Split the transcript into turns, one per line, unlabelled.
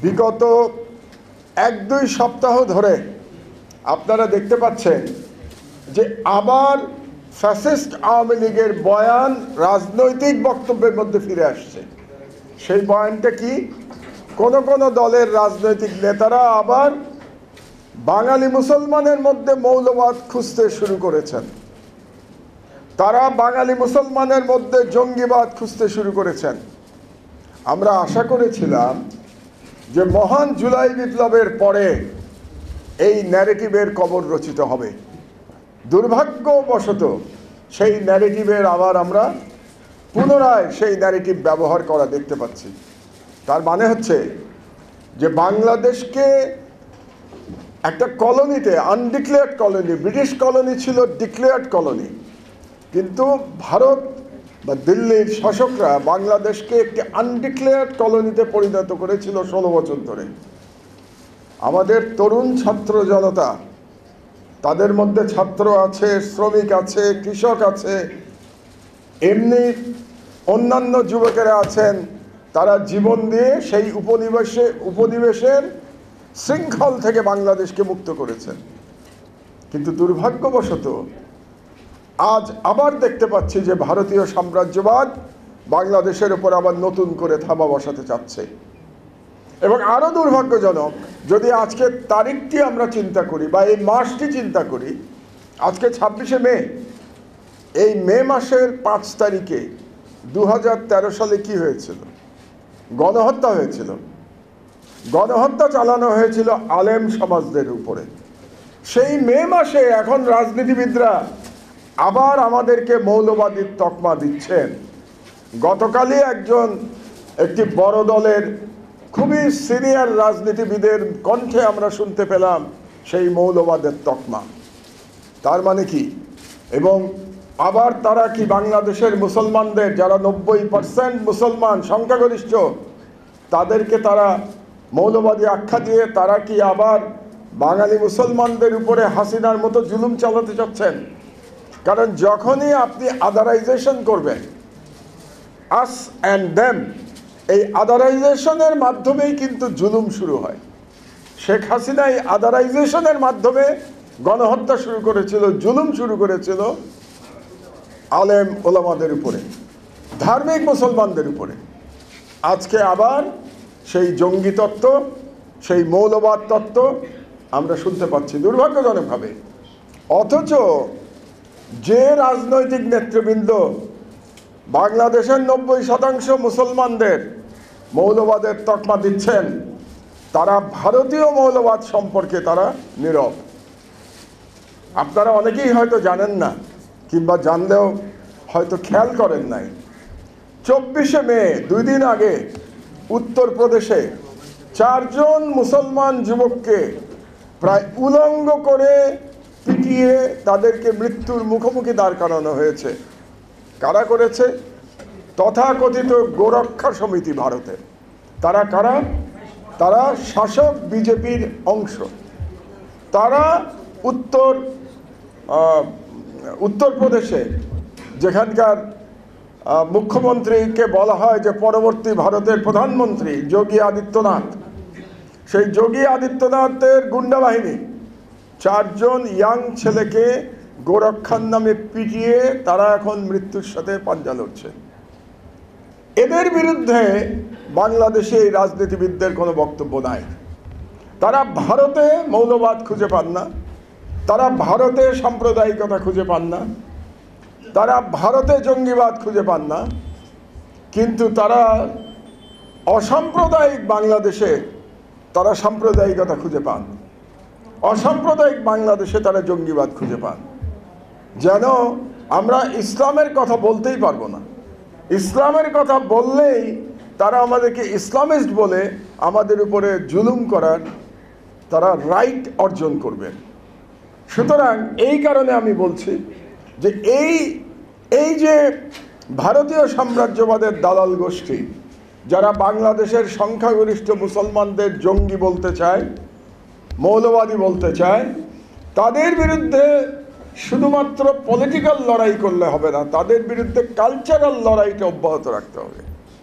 বিগত 1-2 সপ্তাহ ধরে আপনারা দেখতে পাচ্ছেন যে আবার ফ্যাসিস্ট আওয়ামী লীগের বয়ান রাজনৈতিক বক্তব্যের মধ্যে ফিরে আসছে। সেই বয়ানটা কি? কোন কোন দলের রাজনৈতিক নেতারা আবার বাঙালি মুসলমানের মধ্যে মৌলবাদ খুঁজতে শুরু করেছেন। তারা বাঙালি মুসলমানের মধ্যে জঙ্গিবাদ খুঁজতে শুরু করেছেন। আমরা আশা করেছিলাম যে মহান জুলাই বিপ্লবের পরে এই ন্যারেটিভের কবর রচিত হবে। দুর্ভাগ্যবশত সেই ন্যারেটিভের আবার আমরা পুনরায় সেই ন্যারেটিভ ব্যবহার করা দেখতে পাচ্ছি। তার মানে হচ্ছে যে বাংলাদেশকে একটা কলোনিতে, আনডিক্লেয়ার্ড কলোনি, ব্রিটিশ কলোনি ছিল ডিক্লেয়ার্ড কলোনি, কিন্তু ভারত বা দিল্লির শাসকরা বাংলাদেশকে একটি আনডিক্লেয়ার্ড কলোনিতে পরিণত করেছিল 16 বছর ধরে। আমাদের তরুণ ছাত্র জনতা, তাদের মধ্যে ছাত্র আছে, শ্রমিক আছে, কৃষক আছে, এমনি অন্যান্য যুবকেরা আছেন, তারা জীবন দিয়ে সেই উপনিবেশের শৃঙ্খল থেকে বাংলাদেশকে মুক্ত করেছেন। কিন্তু দুর্ভাগ্যবশত আজ আবার দেখতে পাচ্ছি যে ভারতীয় সাম্রাজ্যবাদ বাংলাদেশের উপর আবার নতুন করে থাবা বসাতে চাচ্ছে। এবং আরও দুর্ভাগ্যজনক, যদি আজকের তারিখটি আমরা চিন্তা করি বা এই মাসটি চিন্তা করি, আজকে 26শে মে, এই মে মাসের 5 তারিখে 2013 সালে কি হয়েছিল? গণহত্যা হয়েছিল। গণহত্যা চালানো হয়েছিল আলেম সমাজদের উপরে। সেই মে মাসে এখন রাজনীতিবিদরা আবার আমাদেরকে মৌলবাদীর তকমা দিচ্ছেন। গতকালই একটি বড় দলের খুবই সিনিয়র রাজনীতিবিদের কণ্ঠে আমরা শুনতে পেলাম সেই মৌলবাদের তকমা। তার মানে কি? এবং আবার তারা কি বাংলাদেশের মুসলমানদের, যারা 90% মুসলমান সংখ্যাগরিষ্ঠ, তাদেরকে তারা মৌলবাদী আখ্যা দিয়ে তারা কি আবার বাঙালি মুসলমানদের উপরে হাসিনার মতো জুলুম চালাতে চাচ্ছেন? কারণ যখনই আপনি আদারাইজেশন করবেন, আস অ্যান্ড দেম, এই আদারাইজেশনের মাধ্যমেই কিন্তু জুলুম শুরু হয়। শেখ হাসিনা এই আদারাইজেশনের মাধ্যমে গণহত্যা শুরু করেছিল, জুলুম শুরু করেছিল আলেম ওলামাদের উপরে, ধার্মিক মুসলমানদের উপরে। আজকে আবার সেই জঙ্গি তত্ত্ব, সেই মৌলবাদ তত্ত্ব আমরা শুনতে পাচ্ছি দুর্ভাগ্যজনকভাবে। অথচ যে রাজনৈতিক নেতৃবৃন্দ বাংলাদেশের 90% মুসলমানদের মৌলবাদের তকমা দিচ্ছেন, তারা ভারতীয় মৌলবাদ সম্পর্কে তারা নীরব। আপনারা অনেকেই হয়তো জানেন না, কিংবা জানলেও হয়তো খেয়াল করেন নাই, 24শে মে 2 দিন আগে উত্তরপ্রদেশে 4 জন মুসলমান যুবককে প্রায় উলঙ্গ করে পিটিয়ে তাদেরকে মৃত্যুর মুখোমুখি দাঁড় করানো হয়েছে। কারা করেছে? তথাকথিত গোরক্ষা সমিতি ভারতের। তারা কারা? তারা শাসক বিজেপির অংশ। তারা উত্তরপ্রদেশে, যেখানকার মুখ্যমন্ত্রীকে বলা হয় যে পরবর্তী ভারতের প্রধানমন্ত্রী যোগী আদিত্যনাথ, সেই যোগী আদিত্যনাথের গুন্ডা বাহিনী 4 জন ইয়াং ছেলেকে গোরক্ষার নামে পিটিয়ে তারা এখন মৃত্যুর সাথে পাঞ্জা লড়ছে। এদের বিরুদ্ধে বাংলাদেশে এই রাজনীতিবিদদের কোনো বক্তব্য নাই। তারা ভারতে মৌলবাদ খুঁজে পান না, তারা ভারতে সাম্প্রদায়িকতা খুঁজে পান না, তারা ভারতে জঙ্গিবাদ খুঁজে পান না, কিন্তু তারা অসাম্প্রদায়িক বাংলাদেশে তারা সাম্প্রদায়িকতা খুঁজে পান, অসাম্প্রদায়িক বাংলাদেশে তারা জঙ্গিবাদ খুঁজে পান। যেন আমরা ইসলামের কথা বলতেই পারবো না। ইসলামের কথা বললেই তারা আমাদেরকে ইসলামিস্ট বলে আমাদের উপরে জুলুম করার তারা রাইট অর্জন করবেন। সুতরাং এই কারণে আমি বলছি যে এই যে ভারতীয় সাম্রাজ্যবাদের দালাল গোষ্ঠী, যারা বাংলাদেশের সংখ্যাগরিষ্ঠ মুসলমানদের জঙ্গি বলতে চায়, মৌলবাদী বলতে চায়, তাদের বিরুদ্ধে শুধুমাত্র পলিটিক্যাল লড়াই করলে হবে না, তাদের বিরুদ্ধে কালচারাল লড়াইটা অব্যাহত রাখতে হবে।